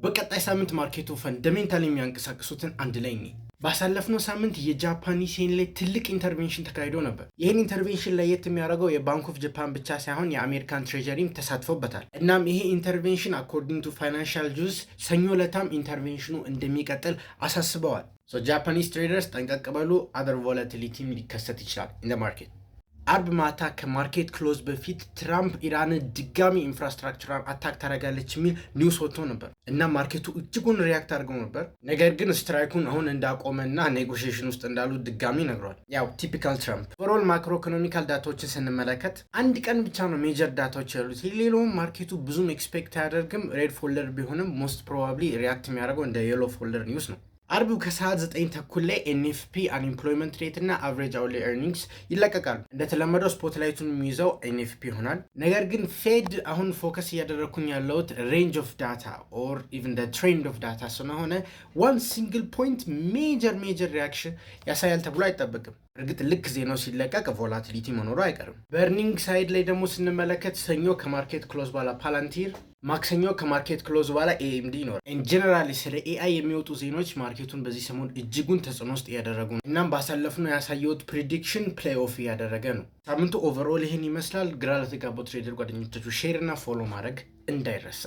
በቀጣይ ሳምንት ማርኬቱ ፈንዳሜንታል የሚያንቀሳቅሱትን አንድ ላይ ነው። ባሳለፍነው ሳምንት የጃፓኒስ ዬን ላይ ትልቅ ኢንተርቬንሽን ተካሂዶ ነበር። ይህን ኢንተርቬንሽን ለየት የሚያደርገው የባንክ ኦፍ ጃፓን ብቻ ሳይሆን የአሜሪካን ትሬጀሪም ተሳትፎበታል። እናም ይሄ ኢንተርቬንሽን አኮርዲንግ ቱ ፋይናንሻል ጁስ ሰኞ ዕለታም ኢንተርቬንሽኑ እንደሚቀጥል አሳስበዋል። ጃፓኒስ ትሬደርስ ጠንቀቅ በሉ፣ አደር ቮላቲሊቲም ሊከሰት ይችላል ኢን ማርኬት። አርብ ማታ ከማርኬት ክሎዝ በፊት ትራምፕ ኢራንን ድጋሚ ኢንፍራስትራክቸራል አታክ ታደርጋለች የሚል ኒውስ ወጥቶ ነበር እና ማርኬቱ እጅጉን ሪያክት አድርገው ነበር። ነገር ግን ስትራይኩን አሁን እንዳቆመና ኔጎሽዬሽን ውስጥ እንዳሉ ድጋሚ ነግሯል። ያው ቲፒካል ትራምፕ። ኦቨርኦል ማክሮ ኢኮኖሚካል ዳታዎችን ስንመለከት አንድ ቀን ብቻ ነው ሜጀር ዳታዎች ያሉት። ሌላውም ማርኬቱ ብዙም ኤክስፔክት አያደርግም። ሬድ ፎልደር ቢሆንም ሞስት ፕሮባብሊ ሪያክት የሚያደርገው እንደ የሎ ፎልደር ኒውስ ነው። አርብ ከሰዓት 9 ተኩል ላይ ኤንኤፍፒ አንኤምፕሎይመንት ሬት እና አቨሬጅ አውርሊ ኤርኒንግስ ይለቀቃሉ። እንደተለመደው ስፖትላይቱን የሚይዘው ኤንኤፍፒ ይሆናል። ነገር ግን ፌድ አሁን ፎከስ እያደረግኩኝ ያለሁት ሬንጅ ኦፍ ዳታ ኦር ኢቨን ትሬንድ ኦፍ ዳታ ስለሆነ ዋን ሲንግል ፖይንት ሜጀር ሪያክሽን ያሳያል ተብሎ አይጠበቅም። እርግጥ ልክ ዜናው ሲለቀቅ ቮላቲሊቲ መኖሩ አይቀርም። በእርኒንግ ሳይድ ላይ ደግሞ ስንመለከት ሰኞ ከማርኬት ክሎዝ በኋላ ፓላንቲር፣ ማክሰኞ ከማርኬት ክሎዝ በኋላ ኤኤምዲ ይኖራል። ጀነራሊ ስለ ኤአይ የሚወጡ ዜናዎች ማርኬቱን በዚህ ሰሞን እጅጉን ተጽዕኖ ውስጥ እያደረጉ ነው። እናም ባሳለፍነው ያሳየሁት ፕሪዲክሽን ፕሌይ ኦፍ እያደረገ ነው። ሳምንቱ ኦቨርኦል ይህን ይመስላል። ግራ ለተጋቡ ትሬደር ጓደኞቻችሁ ሼር እና ፎሎ ማድረግ እንዳይረሳ።